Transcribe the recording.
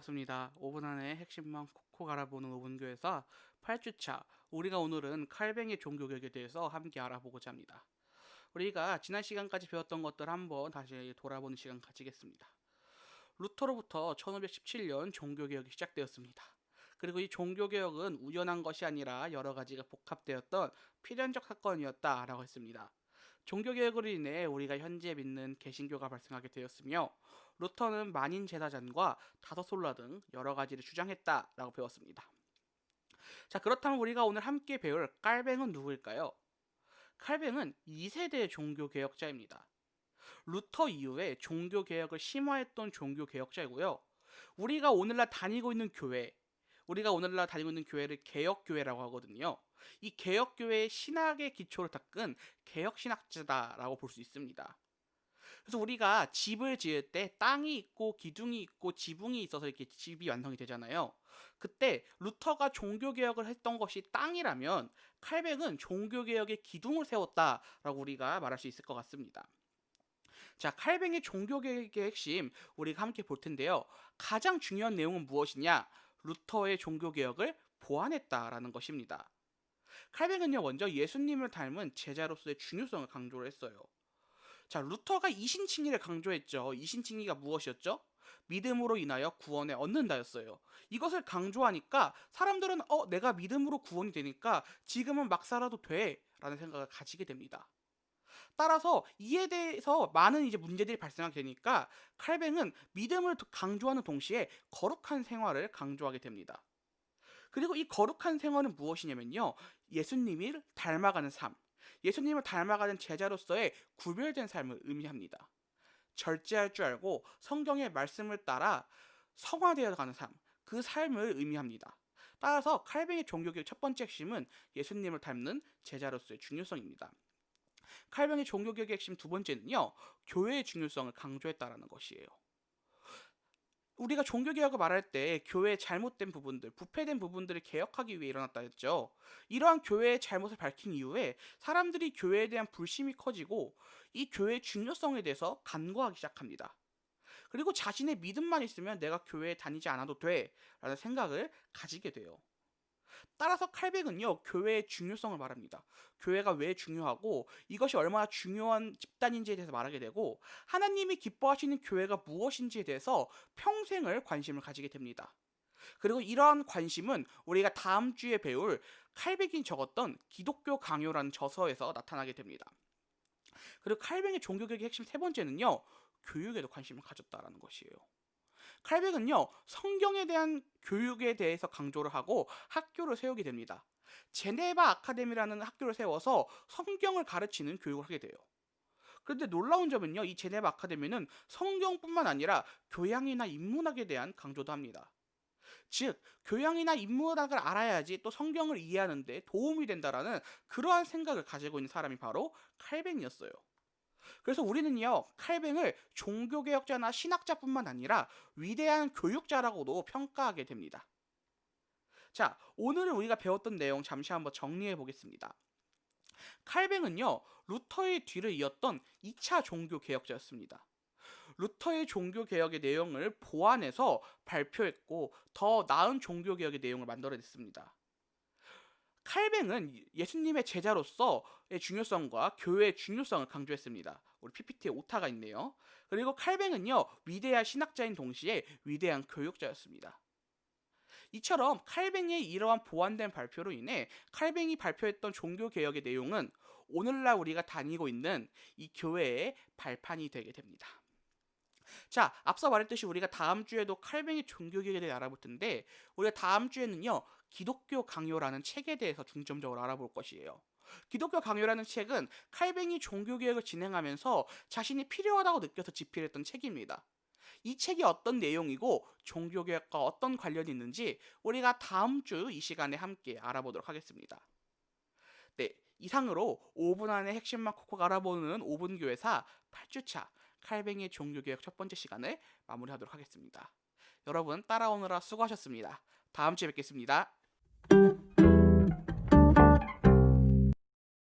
반갑습니다. 5분 안에 핵심만 콕콕 알아보는 5분교에서 8주차, 우리가 오늘은 칼뱅의 종교개혁에 대해서 함께 알아보고자 합니다. 우리가 지난 시간까지 배웠던 것들 한번 다시 돌아보는 시간 가지겠습니다. 루터로부터 1517년 종교개혁이 시작되었습니다. 그리고 이 종교개혁은 우연한 것이 아니라 여러 가지가 복합되었던 필연적 사건이었다라고 했습니다. 종교개혁으로 인해 우리가 현재 믿는 개신교가 발생하게 되었으며, 루터는 만인 제사장과 다섯 솔라 등 여러 가지를 주장했다라고 배웠습니다. 자, 그렇다면 우리가 오늘 함께 배울 칼뱅은 누구일까요? 칼뱅은 2세대 종교개혁자입니다. 루터 이후에 종교개혁을 심화했던 종교개혁자이고요. 우리가 오늘날 다니고 있는 교회, 우리가 오늘날 다니고 있는 교회를 개혁교회라고 하거든요. 이 개혁교회의 신학의 기초를 닦은 개혁신학자다라고 볼 수 있습니다. 그래서 우리가 집을 지을 때 땅이 있고 기둥이 있고 지붕이 있어서 이렇게 집이 완성이 되잖아요. 그때 루터가 종교개혁을 했던 것이 땅이라면, 칼뱅은 종교개혁의 기둥을 세웠다라고 우리가 말할 수 있을 것 같습니다. 자, 칼뱅의 종교개혁의 핵심 우리가 함께 볼 텐데요. 가장 중요한 내용은 무엇이냐? 루터의 종교개혁을 보완했다라는 것입니다. 칼뱅은요, 먼저 예수님을 닮은 제자로서의 중요성을 강조를 했어요. 자, 루터가 이신칭의를 강조했죠. 이신칭의가 무엇이었죠? 믿음으로 인하여 구원을 얻는다였어요. 이것을 강조하니까 사람들은 내가 믿음으로 구원이 되니까 지금은 막 살아도 돼 라는 생각을 가지게 됩니다. 따라서 이에 대해서 많은 이제 문제들이 발생하게 되니까 칼뱅은 믿음을 강조하는 동시에 거룩한 생활을 강조하게 됩니다. 그리고 이 거룩한 생활은 무엇이냐면요, 예수님을 닮아가는 삶, 예수님을 닮아가는 제자로서의 구별된 삶을 의미합니다. 절제할 줄 알고 성경의 말씀을 따라 성화되어 가는 삶, 그 삶을 의미합니다. 따라서 칼뱅의 종교개혁 첫 번째 핵심은 예수님을 닮는 제자로서의 중요성입니다. 칼뱅의 종교개혁의 핵심 두 번째는요, 교회의 중요성을 강조했다라는 것이에요. 우리가 종교개혁을 말할 때 교회의 잘못된 부분들, 부패된 부분들을 개혁하기 위해 일어났다 했죠. 이러한 교회의 잘못을 밝힌 이후에 사람들이 교회에 대한 불신이 커지고 이 교회의 중요성에 대해서 간과하기 시작합니다. 그리고 자신의 믿음만 있으면 내가 교회에 다니지 않아도 돼 라는 생각을 가지게 돼요. 따라서 칼뱅은요, 교회의 중요성을 말합니다. 교회가 왜 중요하고 이것이 얼마나 중요한 집단인지에 대해서 말하게 되고, 하나님이 기뻐하시는 교회가 무엇인지에 대해서 평생을 관심을 가지게 됩니다. 그리고 이러한 관심은 우리가 다음 주에 배울 칼뱅이 적었던 기독교 강요라는 저서에서 나타나게 됩니다. 그리고 칼뱅의 종교개혁의 핵심 세 번째는요, 교육에도 관심을 가졌다라는 것이에요. 칼뱅은요, 성경에 대한 교육에 대해서 강조를 하고 학교를 세우게 됩니다. 제네바 아카데미라는 학교를 세워서 성경을 가르치는 교육을 하게 돼요. 그런데 놀라운 점은요, 이 제네바 아카데미는 성경뿐만 아니라 교양이나 인문학에 대한 강조도 합니다. 즉, 교양이나 인문학을 알아야지 또 성경을 이해하는 데 도움이 된다라는 그러한 생각을 가지고 있는 사람이 바로 칼뱅이었어요. 그래서 우리는요, 칼뱅을 종교개혁자나 신학자뿐만 아니라 위대한 교육자라고도 평가하게 됩니다. 자, 오늘 우리가 배웠던 내용 잠시 한번 정리해 보겠습니다. 칼뱅은요, 루터의 뒤를 이었던 2차 종교개혁자였습니다. 루터의 종교개혁의 내용을 보완해서 발표했고 더 나은 종교개혁의 내용을 만들어냈습니다. 칼뱅은 예수님의 제자로서의 중요성과 교회의 중요성을 강조했습니다. 우리 PPT에 오타가 있네요. 그리고 칼뱅은요, 위대한 신학자인 동시에 위대한 교육자였습니다. 이처럼 칼뱅의 이러한 보완된 발표로 인해 칼뱅이 발표했던 종교개혁의 내용은 오늘날 우리가 다니고 있는 이 교회의 발판이 되게 됩니다. 자, 앞서 말했듯이 우리가 다음 주에도 칼뱅의 종교개혁에 대해 알아볼 텐데, 우리가 다음 주에는요, 기독교 강요라는 책에 대해서 중점적으로 알아볼 것이에요. 기독교 강요라는 책은 칼뱅이 종교개혁을 진행하면서 자신이 필요하다고 느껴서 집필했던 책입니다. 이 책이 어떤 내용이고 종교개혁과 어떤 관련이 있는지 우리가 다음 주 이 시간에 함께 알아보도록 하겠습니다. 네, 이상으로 5분 안에 핵심만 콕콕 알아보는 5분 교회사 8주차 칼뱅의 종교개혁 첫 번째 시간을 마무리하도록 하겠습니다. 여러분 따라오느라 수고하셨습니다. 다음 주에 뵙겠습니다.